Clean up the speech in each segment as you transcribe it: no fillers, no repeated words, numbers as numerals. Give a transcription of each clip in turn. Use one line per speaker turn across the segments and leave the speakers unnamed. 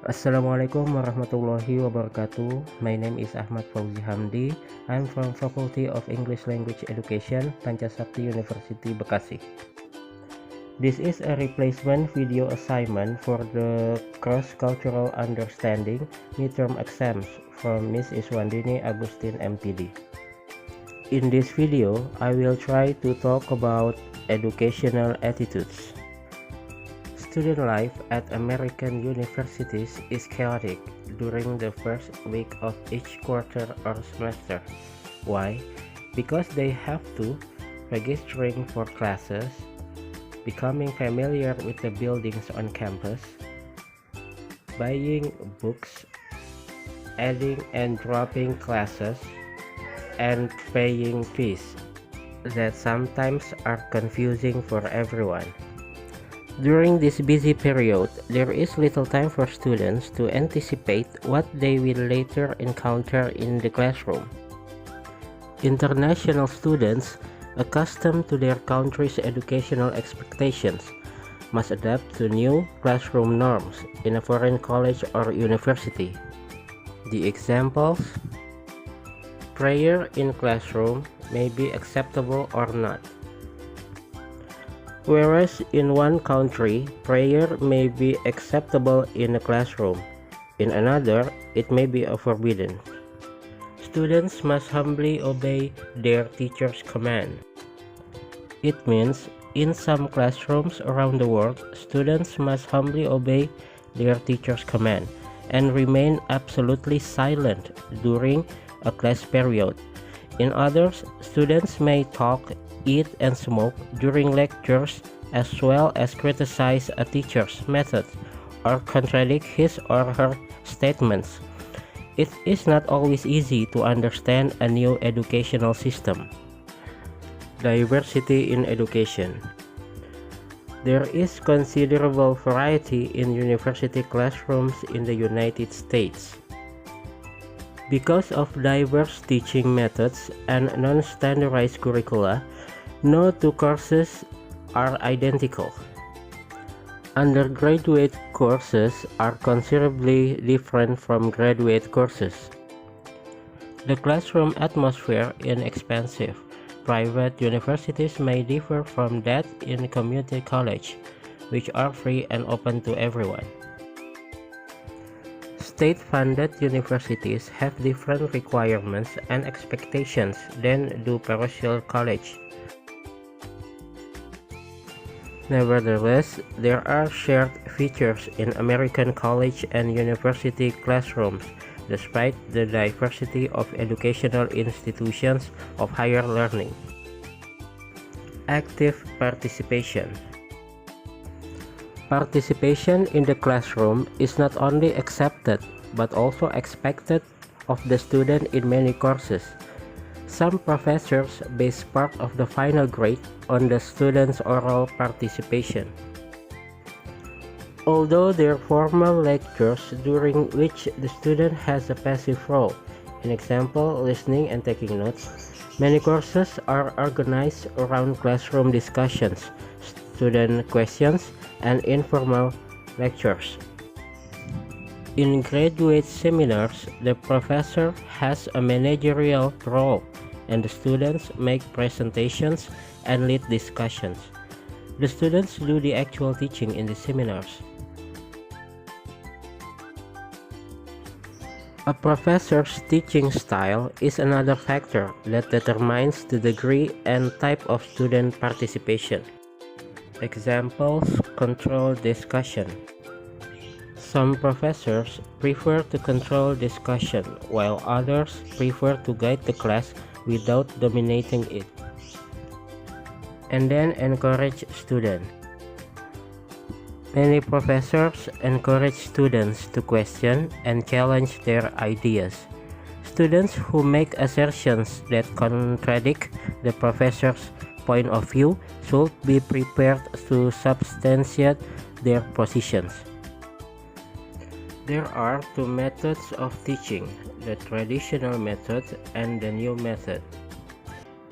Assalamualaikum warahmatullahi wabarakatuh. My name is Ahmad Fauzi Hamdi. I'm from Faculty of English Language Education, Panca Sakti University, Bekasi. This is a replacement video assignment for the Cross-Cultural Understanding midterm exams from Miss Iswandini Agustin M.Pd. In this video, I will try to talk about educational attitudes. Student life at American universities is chaotic during the first week of each quarter or semester. Why? Because they have to registering for classes, becoming familiar with the buildings on campus, buying books, adding and dropping classes, and paying fees that sometimes are confusing for everyone. During this busy period, there is little time for students to anticipate what they will later encounter in the classroom. International students, accustomed to their country's educational expectations, must adapt to new classroom norms in a foreign college or university. The examples: prayer in classroom may be acceptable or not. Whereas in one country, prayer may be acceptable in a classroom, in another, it may be forbidden. Students must humbly obey their teacher's command. It means, in some classrooms around the world, students must humbly obey their teacher's command and remain absolutely silent during a class period. In others, students may talk, eat, and smoke during lectures, as well as criticize a teacher's methods or contradict his or her statements. It is not always easy to understand a new educational system. Diversity in education. There is considerable variety in university classrooms in the United States. Because of diverse teaching methods and non-standardized curricula, no two courses are identical. Undergraduate courses are considerably different from graduate courses. The classroom atmosphere in expensive private universities may differ from that in community college, which are free and open to everyone. State-funded universities have different requirements and expectations than do parochial college. Nevertheless, there are shared features in American college and university classrooms, despite the diversity of educational institutions of higher learning. Active participation. Participation in the classroom is not only accepted but also expected of the student in many courses. Some professors base part of the final grade on the student's oral participation. Although there are formal lectures during which the student has a passive role, in example, listening and taking notes, many courses are organized around classroom discussions, student questions, and informal lectures. In graduate seminars, the professor has a managerial role, and the students make presentations and lead discussions. The students do the actual teaching in the seminars. A professor's teaching style is another factor that determines the degree and type of student participation. Examples: controlled discussion. Some professors prefer to control discussion, while others prefer to guide the class without dominating it. And then encourage students. Many professors encourage students to question and challenge their ideas. Students who make assertions that contradict the professor's point of view should be prepared to substantiate their positions. There are two methods of teaching, the traditional method and the new method.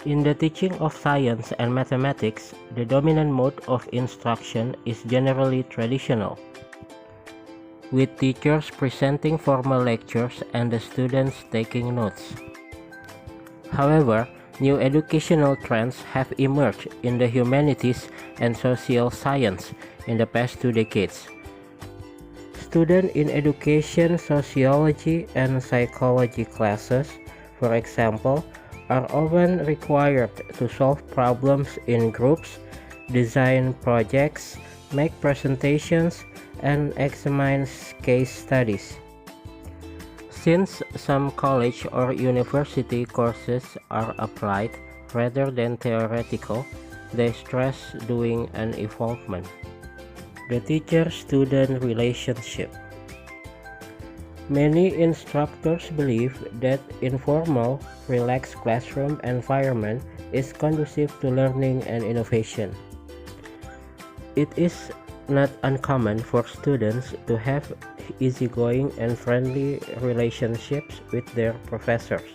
In the teaching of science and mathematics, the dominant mode of instruction is generally traditional. with teachers presenting formal lectures and the students taking notes. However, new educational trends have emerged in the humanities and social science in the past 2 decades. Students in education, sociology, and psychology classes, for example, are often required to solve problems in groups, design projects, make presentations, and examine case studies. Since some college or university courses are applied rather than theoretical, they stress doing an involvement. The teacher-student relationship. Many instructors believe that informal, relaxed classroom environment is conducive to learning and innovation. It is not uncommon for students to have easygoing and friendly relationships with their professors.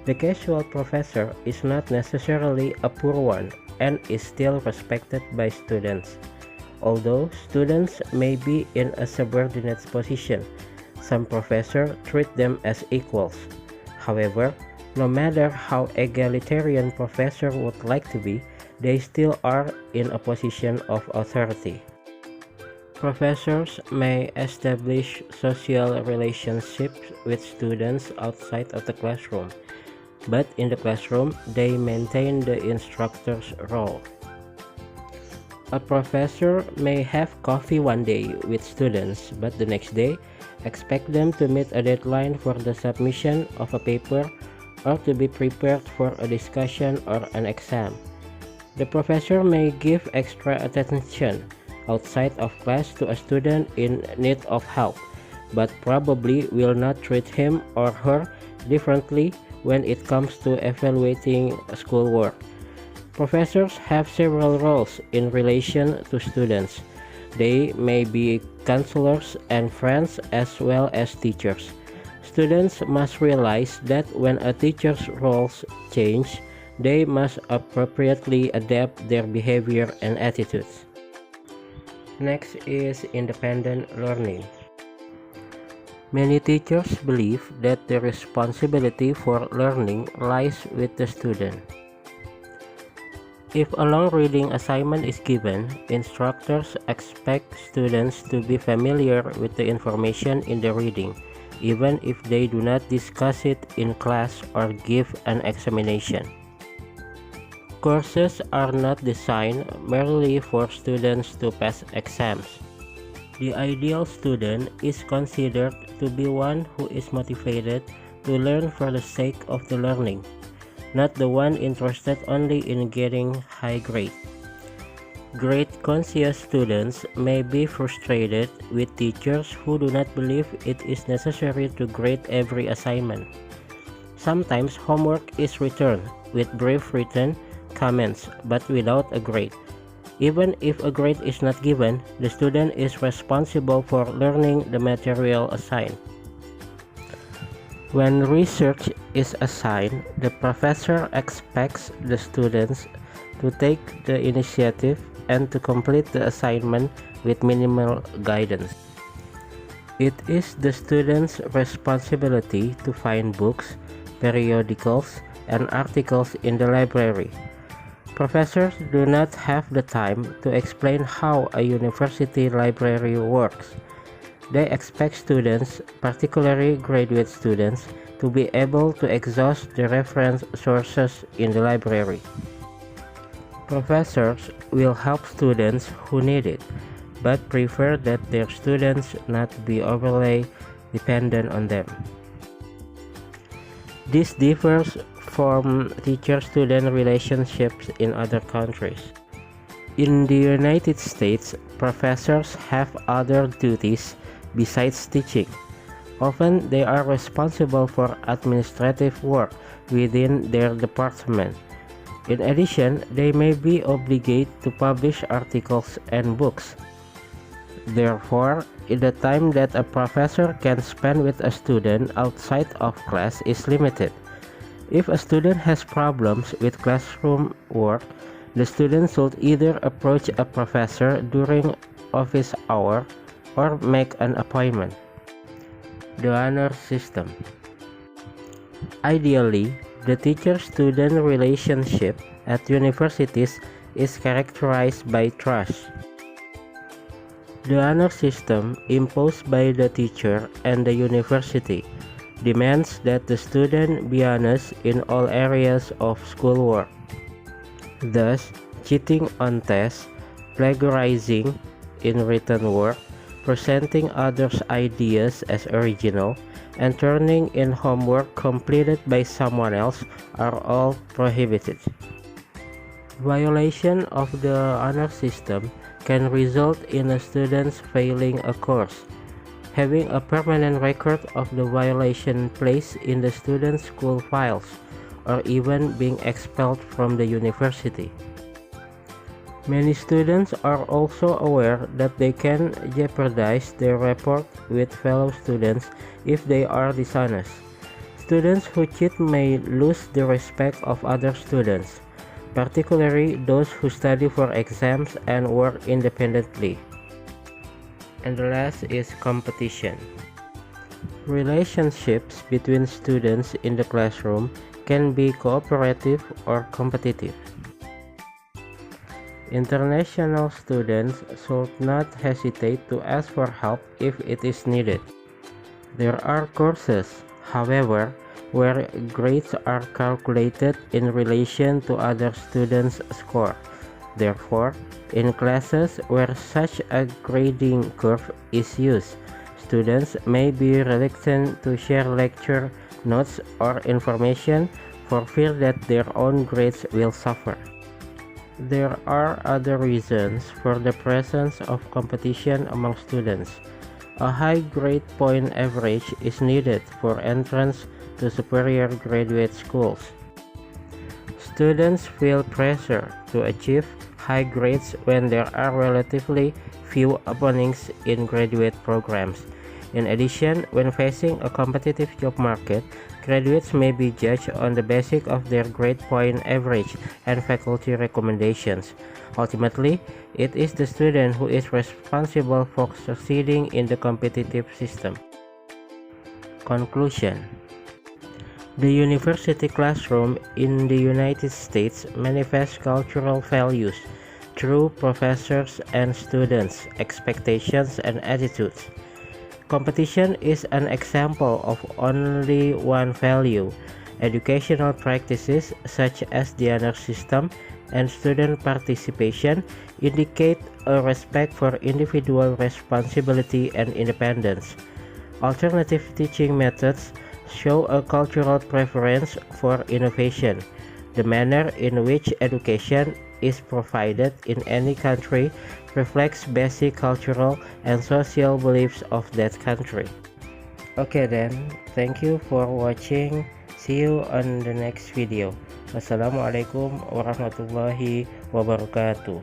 The casual professor is not necessarily a poor one and is still respected by students. Although students may be in a subordinate position, some professors treat them as equals. However, no matter how egalitarian professor would like to be, they still are in a position of authority. Professors may establish social relationships with students outside of the classroom, but in the classroom, they maintain the instructor's role. A professor may have coffee one day with students, but the next day, expect them to meet a deadline for the submission of a paper or to be prepared for a discussion or an exam. The professor may give extra attention outside of class to a student in need of help, but probably will not treat him or her differently when it comes to evaluating schoolwork. Professors have several roles in relation to students. They may be counselors and friends as well as teachers. Students must realize that when a teacher's roles change, they must appropriately adapt their behavior and attitudes. Next is independent learning. Many teachers believe that the responsibility for learning lies with the student. If a long reading assignment is given, instructors expect students to be familiar with the information in the reading, even if they do not discuss it in class or give an examination. Courses are not designed merely for students to pass exams. The ideal student is considered to be one who is motivated to learn for the sake of the learning, not the one interested only in getting high grades. Grade-conscious students may be frustrated with teachers who do not believe it is necessary to grade every assignment. Sometimes homework is returned with brief written comments but without a grade. Even if a grade is not given, the student is responsible for learning the material assigned. When research is assigned, the professor expects the students to take the initiative and to complete the assignment with minimal guidance. It is the student's responsibility to find books, periodicals, and articles in the library. Professors do not have the time to explain how a university library works. They expect students, particularly graduate students, to be able to exhaust the reference sources in the library. Professors will help students who need it, but prefer that their students not be overly dependent on them. This differs from teacher-student relationships in other countries. In the United States, professors have other duties besides teaching. Often they are responsible for administrative work within their department. In addition, they may be obligated to publish articles and books. Therefore, the time that a professor can spend with a student outside of class is limited. If a student has problems with classroom work, the student should either approach a professor during office hour or make an appointment. The honor system. Ideally, the teacher-student relationship at universities is characterized by trust. The honor system imposed by the teacher and the university demands that the student be honest in all areas of schoolwork. Thus, cheating on tests, plagiarizing in written work, presenting others' ideas as original, and turning in homework completed by someone else are all prohibited. Violation of the honor system can result in a student failing a course, having a permanent record of the violation placed in the student's school files, or even being expelled from the university. Many students are also aware that they can jeopardize their rapport with fellow students if they are dishonest. Students who cheat may lose the respect of other students, particularly those who study for exams and work independently. And the last is competition. Relationships between students in the classroom can be cooperative or competitive. International students should not hesitate to ask for help if it is needed. There are courses, however, where grades are calculated in relation to other students' score. Therefore, in classes where such a grading curve is used, students may be reluctant to share lecture notes or information for fear that their own grades will suffer. There are other reasons for the presence of competition among students. A high grade point average is needed for entrance to superior graduate schools. Students feel pressure to achieve high grades when there are relatively few openings in graduate programs. In addition, when facing a competitive job market, graduates may be judged on the basis of their grade point average and faculty recommendations. Ultimately, it is the student who is responsible for succeeding in the competitive system. Conclusion. The university classroom in the United States manifests cultural values through professors and students' expectations and attitudes. Competition is an example of only one value. Educational practices such as the honor system and student participation indicate a respect for individual responsibility and independence. Alternative teaching methods show a cultural preference for innovation. The manner in which education is provided in any country reflects basic cultural and social beliefs of that country. Okay then, thank you for watching. See you on the next video. Wassalamualaikum warahmatullahi wabarakatuh.